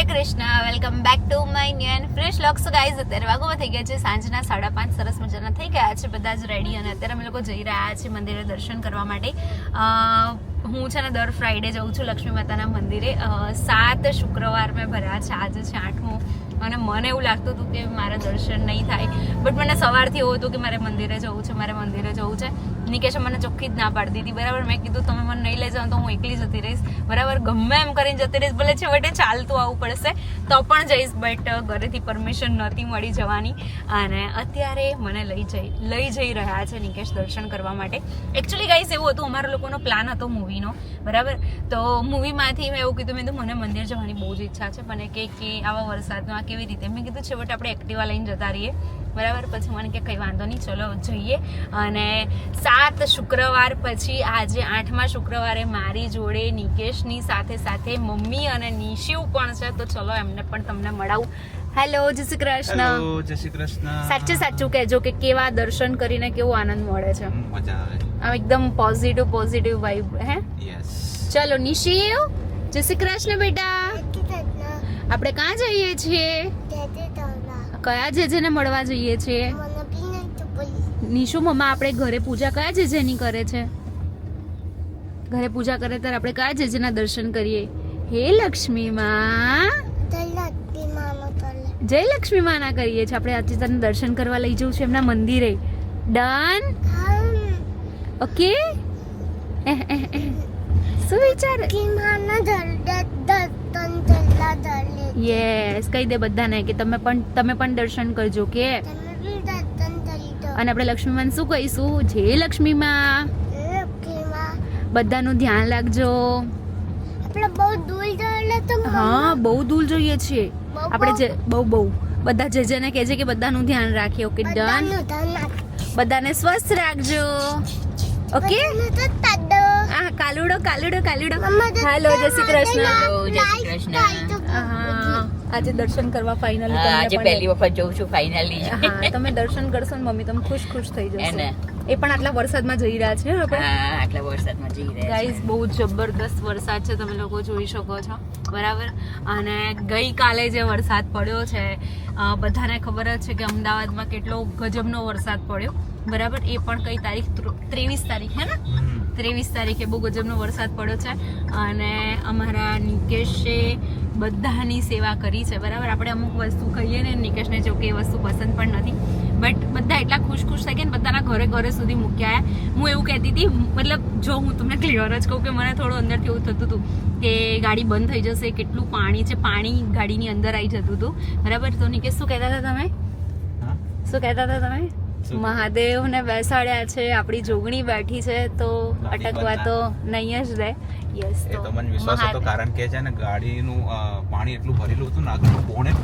Hare Krishna, welcome back to my new and fresh vlog. So guys, અત્યારે વાગોમાં થઈ ગયા છે સાંજના 5:30. સરસ મજાના થઈ ગયા છે બધા જ રેડી, અને અત્યારે અમે લોકો જઈ રહ્યા છીએ મંદિરે દર્શન કરવા માટે. હું છે ને દર ફ્રાઈડે જાઉં છું લક્ષ્મી માતાના મંદિરે. 7 શુક્રવાર મેં ભર્યા છે, આજે છે 8મો, અને મને એવું લાગતું હતું કે મારા દર્શન નહીં થાય, બટ મને સવારથી એવું હતું કે મારે મંદિરે જવું છે, મારે મંદિરે જવું છે. નિકેશે મને ચોખ્ખી જ ના પાડી દીધી, બરાબર. મેં કીધું તમે મને નહીં લઈ જાઓ તો હું એકલી જતી રહીશ, બરાબર. ગમે એમ કરીને જતી રહીશ, ભલે છેવટે ચાલતું આવવું પડશે તો પણ જઈશ, બટ ઘરેથી પરમિશન નહોતી મળી જવાની. અને અત્યારે મને લઈ જઈ રહ્યા છે નિકેશ દર્શન કરવા માટે. એકચ્યુઅલી ગાઈસ એવું હતું, અમારા લોકોનો પ્લાન હતો મૂવીનો, બરાબર. તો મૂવીમાંથી મેં એવું કીધું, મેં કીધું મને મંદિર જવાની બહુ જ ઈચ્છા છે, પણ કે આવા વરસાદમાં કેવી રીતે. મેં કીધું છેવટે આપણે એક્ટિવા લઈને જતા રહીએ, બરાબર. પછી મને કે કંઈ વાંધો નહીં, ચલો જઈએ. અને 7 શુક્રવાર પછી આજે 8મા શુક્રવારે મારી જોડે નિકેશની સાથે સાથે મમ્મી અને નિશિવ પણ છે, તો ચલો એમને પણ તમને મળાવું. હેલો, જય શ્રી કૃષ્ણ. હેલો, જય શ્રી કૃષ્ણ. સાચું કહેજો કે કેવા દર્શન કરીને કેવો આનંદ મળે છે. મજા આવે. આમ એકદમ પોઝિટિવ વાઇબ. હે, યસ. ચલો નિશિવ, જય શ્રી કૃષ્ણ બેટા. આપણે ક્યાં જઈએ છીએ? કયા જેજેને મળવા જઈએ છીએ? નિશુ મમ્મા, આપણે ઘરે પૂજા કયા જેજેની કરે છે? ઘરે પૂજા કરે ત્યારે આપણે કયા જેજેના દર્શન કરીએ? હે લક્ષ્મી માં, જય લક્ષ્મી માં ના કરીએ છીએ આપણે. આજે તને દર્શન કરવા લઈ જવું છે એમના મંદિરે. ડન? ઓકે. શું વિચારે? યસ, કહી દે બધાને કે તમે પણ દર્શન કરજો. કે અને આપણે લક્ષ્મી માં શું કહીશું? જય લક્ષ્મી માં. બધાનું ધ્યાન રાખજો. હા, બહુ દૂર જોઈએ છીએ આપણે. બહુ બધા જેને કહેજે કે બધાનું ધ્યાન રાખીએ. Okay, done. બધાને સ્વસ્થ રાખજો. ઓકે. હા, કાલુડો. હેલો, જય શ્રી કૃષ્ણ. હા, આજે દર્શન કરવા ફાઇનલી. આજે પહેલી વખત જોઉં છું ફાઇનલી. હા, તમે દર્શન કરશો ને મમ્મી તમે ખુશ થઈ જશો. એ પણ આટલા વરસાદમાં જઈ રહ્યા છે આપણે. હા, આટલા વરસાદમાં જઈ રહ્યા ગાઈઝ, બહુ જબરદસ્ત વરસાદ છે, તમે લોકો જોઈ શકો છો, બરાબર. અને ગઈકાલે જે વરસાદ પડ્યો છે, બધાને ખબર જ છે કે અમદાવાદમાં કેટલો ગજબનો વરસાદ પડ્યો, બરાબર. એ પણ કઈ તારીખ? 23 તારીખ, હે ને? 23 તારીખે બહુ ગજબનો વરસાદ પડ્યો છે. અને અમારા નિકેશે બધાની સેવા કરી છે, બરાબર. આપણે અમુક વસ્તુ કહીએ ને નિકેશને, જો કે એ વસ્તુ પસંદ પણ નથી, બટ બધા એટલા ખુશ થઈ ગયા ને, બધાના ઘરે સુધી મૂક્યા. હું એવું કહેતી હતી, મતલબ જો હું તમને ક્લિયર જ કહું કે મને થોડું અંદરથી એવું થતું હતું કે ગાડી બંધ થઈ જશે, કેટલું પાણી છે, પાણી ગાડીની અંદર આવી જતું હતું, બરાબર. તો નિકેશ, શું કહેતા હતા તમે? મહાદેવને બેસાડ્યા છે, આપણી જોગણી બેઠી છે, તો અટકવા તો નહીં જ રહે. યસ, તો મને વિશ્વાસ હતો, કારણ કે છે ને ગાડીનું પાણી એટલું ભરેલું હતું ને, આગળનું બોનેટ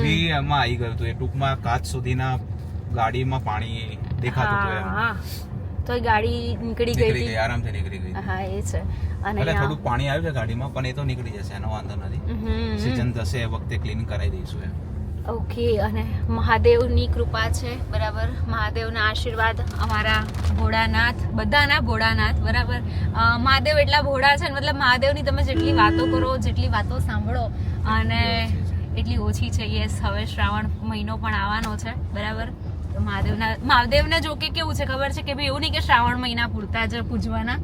બી એમાં આવી ગયું હતું. એ ટૂંકમાં કાચ સુધીના ગાડીમાં પાણી દેખાતું હતું એમ. તો ગાડી નીકળી ગઈ, આરામથી નીકળી ગઈ. હા, એ છે. અને થોડું પાણી આવ્યું છે ગાડીમાં, પણ એ તો નીકળી જશે, એનો વાંધો નથી. સીઝન થશે એ વખતે ક્લીન કરાવી દઈશું એમ. ઓકે. અને મહાદેવની કૃપા છે, બરાબર. મહાદેવના આશીર્વાદ અમારા ભોળાનાથ, બધાના ભોળાનાથ, બરાબર. મહાદેવ એટલા ભોળા છે, મતલબ મહાદેવની તમે જેટલી વાતો કરો, જેટલી વાતો સાંભળો, અને એટલી ઓછી છે. યસ, હવે શ્રાવણ મહિનો પણ આવવાનો છે, બરાબર. તો મહાદેવને જો કે કેવું છે ખબર છે કે ભાઈ, એવું નહીં કે શ્રાવણ મહિના પૂરતા જ પૂજવાના.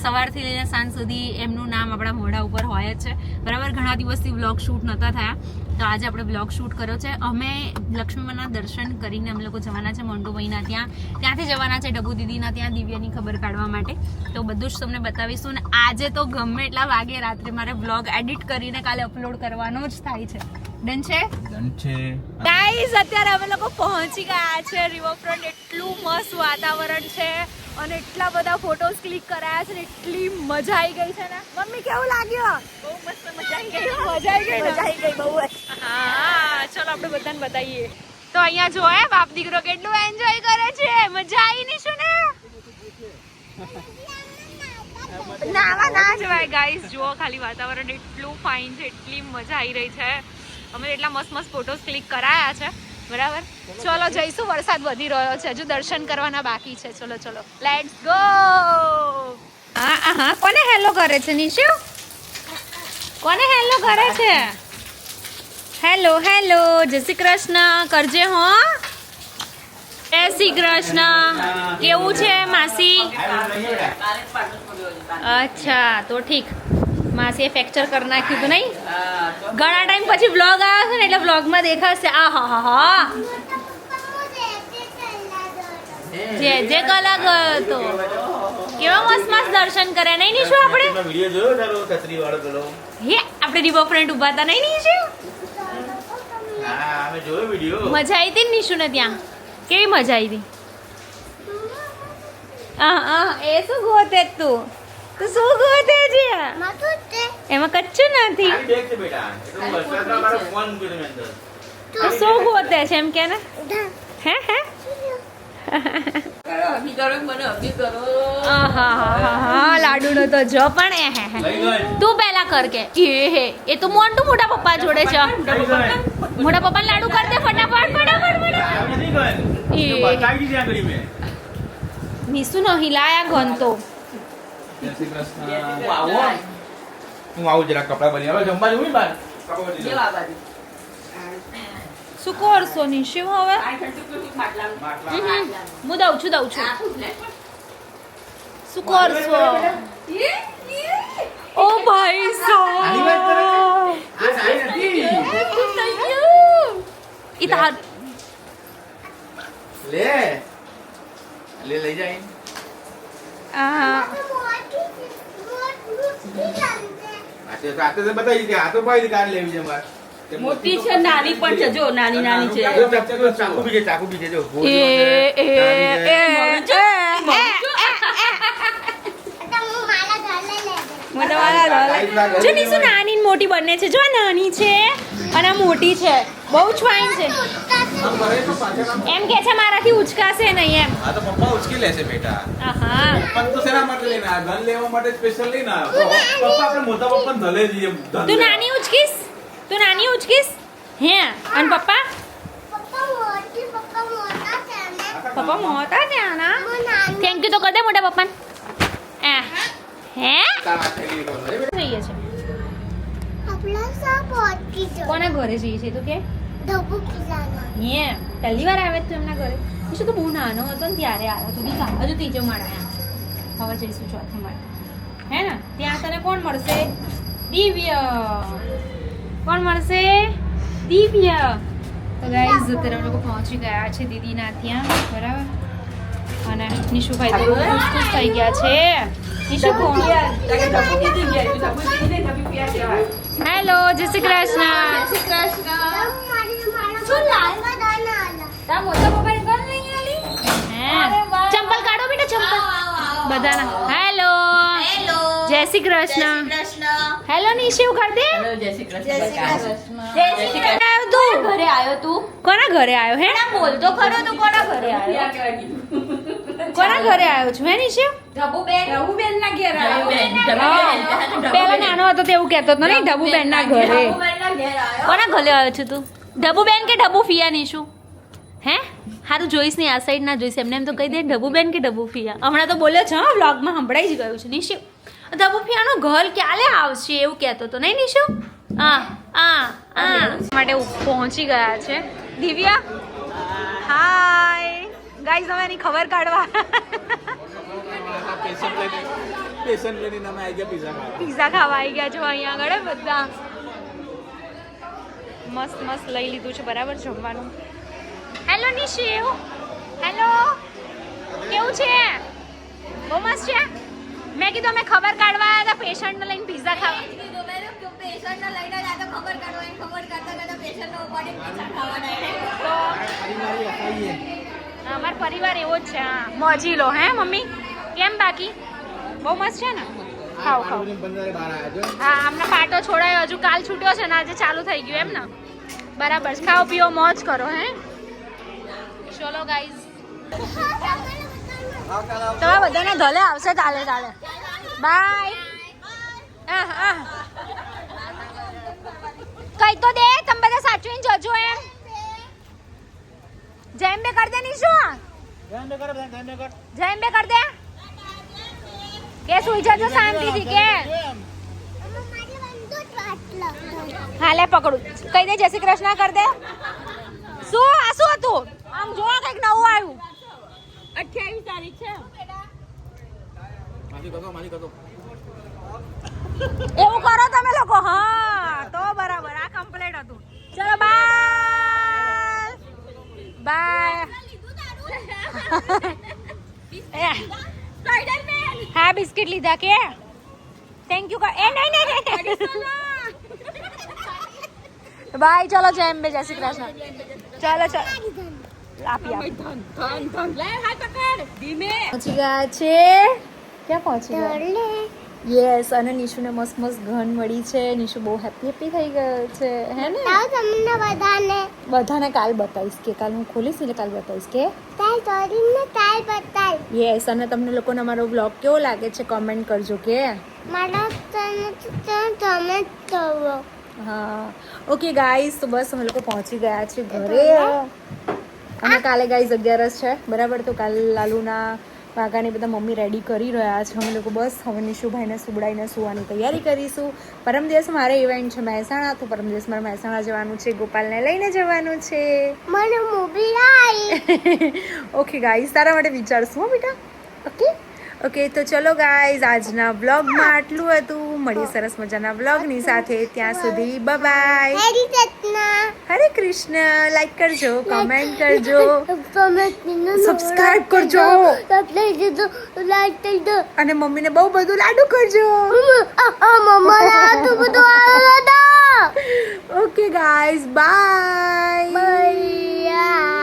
સવારથી લઈને સાંજ સુધી એમનું નામ આપણા મોઢા ઉપર હોય જ છે, બરાબર. ઘણા દિવસથી વ્લોગ શૂટ નહોતા થયા, તો આજે આપણે વ્લોગ શૂટ કર્યો છે. અમે લક્ષ્મીમાના દર્શન કરીને અમે લોકો જવાના છે મંડુભાઈના ત્યાંથી જવાના છે ડબુ દીદીના ત્યાં, દિવ્યાની ખબર કાઢવા માટે. તો બધું જ તમને બતાવીશું. અને આજે તો ગમે એટલા વાગે રાત્રે મારે વ્લોગ એડિટ કરીને કાલે અપલોડ કરવાનો જ થાય છે. ડન છે ગાઈઝ. અત્યારે અમે લોકો પહોંચી ગયા છે રિવરફ્રન્ટ. એટલું મસ્ત વાતાવરણ છે અને એટલા બધા ફોટોઝ ક્લિક કરાયા છે ને, એટલી મજા આવી ગઈ છે ને. મમ્મી, કેવું લાગ્યું? બહુ મસ્ત મજા આવી ગઈ બહુ જ. હા, ચલો આપણે બધાને બતાવીએ. તો અહીંયા જો બાપ દીકરો કેટલું એન્જોય કરે છે. મજા આવી નહીં શું ને? નાવા ના જવાય ગાઈઝ. જુઓ ખાલી, વાતાવરણ એટલું ફાઇન છે, એટલી મજા આવી રહી છે. અમે એટલા મસ્ત ફોટોઝ ક્લિક કરાયા છે, બરાબર. ચલો જઈશું, વરસાદ વધી રહ્યો છે, હજુ દર્શન કરવાના બાકી છે. ચલો લેટ્સ ગો. હા, કોને હેલો કરે છે નિશુ? કોને હેલો કરે છે? હેલો હેલો, જય શ્રી કૃષ્ણ કરજે હો. જય શ્રી કૃષ્ણ. કેવું છે માસી? અચ્છા તો ઠીક. માસીએ ફ્રેક્ચર કરી નાખ્યું તો નહીં? ઘણા ટાઈમ પછી વ્લોગ આવ્યો છે ને એટલે વ્લોગમાં દેખાશે. આ હા હા હા, જે જે કલા ગયો તો કેવા મસ્ત મસ્ત દર્શન કર્યા નહીં નીશુ આપણે? વિડિયો જોયો તારો કચરી વાળો પેલો? હે આપણે રીવો ફ્રેન્ડ ઉભા હતા નહીં નીશુ? હા અમે જોયો વિડિયો. મજા આવી હતી ને નીશુ ને ત્યાં? કેવી મજા આવી હતી? એ શું ગોતે તું? તું શું ગોતે છે? એમાં કચ્ચું નથી. દેખ છે બેટા, એ તો વરસાદમાં મારો ફોન મૂક્યો તમે અંદર. તો શું ગોતે છે એમ કે ને? હે હે લાડુનો તો જો પણ તું પહેલા કર કે એ તો મોટું મોટા પપ્પા જોડે છે. મોટા પપ્પા લાડુ કર દે ફટાફટ નીસુ નો હિલાયા ગન તો. હું આવું જરા કપડા બની હવે જમવા જવું બાર. શું કરશો નિશુ હવે? હું દઉં છું શું કરશો? ઓ ભાઈ લે લઈ જાય. બતાવી દે આ તો ભાઈ કાર લેવી છે મારે. મોટી છે નાની પણ છે જો નાની નાની છે. ચાકુ બી છે જો. જો નીસુ નાની ને મોટી બંને છે. જો આ નાની છે અને આ મોટી છે. બહુ જ ફાઇન છે. એમ કે છે મારાથી ઉચકાશે નહીં એમ. હા તો પપ્પા ઉચકી લેશે બેટા. આહા પપ્પા તો શેના માટે લઈને આવ્યા? ગન લેવા માટે સ્પેશિયલ લઈને આવ્યા. પપ્પા આપણે મોટા પપ્પા ધલે જઈએ. તું નાની ઉચકીશ હે? અને પપ્પા મોટા છે આના. થેન્ક યુ તો કર દે મોટા પપ્પાને. હે જઈએ છે. કોના ઘરે જઈએ છે તો કે? હે પહેલી વાર આવે તું એમના ઘરે? શું તો બહુ નાનો હતો ને ત્યારે આવ્યો તું. બી હજુ ત્રીજો માળ આવ્યા. હવે જઈશું ચોથે માળ. હે ને ત્યાં તને કોણ મળશે? દિવ્ય. કોણ મળશે? દિવ્ય. તો ગાઈઝ અત્યારે અમે લોકો પહોંચી ગયા છે દીદીના ત્યાં. બરાબર. અને નિશુભાઈ તો ખુશ થઈ ગયા છે. નિશુ કોણ? હેલો જય શ્રી કૃષ્ણ. ચંપલ કાઢો બેટા ચંપલ બધાના. હેલો જય શ્રી કૃષ્ણ. હેલો નિશુ કર દે. તું ઘરે આવ્યો? તું કોના ઘરે આવ્યો? હે બોલ તો ખરો. તું કોના ઘરે આવ્યો? કોના ઘરે આવ્યો છું? હે નિશુ? ઢબુબેન ના ઘરે આવ્યો. પેલા નાનો હતો તેવું કહેતો હતો નહીં ઢબુબેન ના ઘરે. કોના ઘરે આવ્યો છું તું? ઢબુબેન કે ઢબુ ફિયા નિશુ? હે હારું જોઈશ નહીં આ સાઈડ ના જોઈશ. એમને એમ તો કહી દે ઢબુબેન કે ઢબુ ફિયા. હમણાં તો બોલ્યો છે હા વ્લોગમાં સંભળાઈ જ ગયું છે. નિશુ ઢબુ ફિયાનું ઘર ક્યારે આવશે એવું કહેતો હતો નહીં નિશુ? માટે પહોંચી ગયા છે. દિવ્યા હાય ગાઈઝ અમે એની ખબર કાઢવા પીઝા ખાવા આવી ગયા છો. અહીંયા આગળ બધા મસ્ત મસ્ત લઈ લીધું છે બરાબર જમવાનું. હેલો નિશુ. હેલો કેવું છે? બહુ મસ્ત છે. મેં કીધું અમે ખબર કાઢવા આવ્યા હતા પેશન્ટને લઈને પીઝા ખાવા. અમારો પરિવાર એવો જ છે. હા મોજી લો. હે મમ્મી કેમ બાકી? બહુ મસ્ત છે ને? ખાઓ ખાઓ. હા હમણાં પાટો છોડાયો હજુ કાલ છૂટ્યો છે ને આજે ચાલુ થઈ ગયું એમ ને? બરાબર છે. ખાઓ પીઓ મોજ કરો. હે ચલો ગાઈઝ. તમારા બધાને ગલે આવશે કાલે. બાય. કઈ તો દે તમે બધા સાચવીને જજો એમ. જેમ બે કર દે નિશુ. જેમ બે કર દે કે સુઈ જજો શાંતિથી કે હા લે પકડું કહી દે જય શ્રી કૃષ્ણ કર દે શું આ શું હતું આમ જો કંઈક નવું આવ્યું 28 તારીખ છે એવું કરો તમે લોકો હા તો બરાબર આ કમ્પ્લીટ હતું ચલો બાય બાય હા બિસ્કિટ લીધા કે થેન્ક યુ એ નહીં બાય ચલો જય અંબે જય શ્રી કૃષ્ણ ચાલો ચાલો આપી પહોંચી ગયા છે ક્યાં પહોંચી ગયા યસ અને નિશુને મસ્ત મસ્ત ઘન મળી છે નિશુ બહુ હેપી થઈ ગયો છે હે ને તમને બધાને કાલ બતાવીશ કે કાલ હું ખોલીશ એટલે કાલ બતાવીશ કે તાલ બતાલ યસ અને તમને લોકોને અમારો બ્લોગ કેવો લાગે છે કમેન્ટ કરજો કે મારા તમે કરો હા ઓકે ગાઈઝ તો બસ અમે લોકો પહોંચી ગયા છે ઘરે અને કાલે ગાઈઝ 11 છે બરાબર તો કાલે લાલુના વાઘાને બધા મમ્મી રેડી કરી રહ્યા છે અમે લોકો બસ હવે નિશુભાઈને સુવડાવીને સુવાની તૈયારી કરીશું પરમ દિવસ મારે ઇવેન્ટ છે મહેસાણા તો પરમ દિવસ મારે મહેસાણા જવાનું છે ગોપાલને લઈને જવાનું છે મને મૂવી લાવી ઓકે ગાઈઝ તારા માટે વિચારશું હો બેટા ઓકે ઓકે તો ચલો ગાઈઝ આજના વ્લોગમાં આટલું હતું મળીએ સરસ મજાના વ્લોગની સાથે ત્યાં સુધી by Harry Ratna Hare Krishna like કરજો કમેન્ટ કરજો તમે સબસ્ક્રાઇબ કરજો લાઈક કરી દો અને મમ્મીને બહુ બધું લાડુ કરજો મમ્મા આ બધું આવ્યો ઓકે ગાઈઝ બાય હતા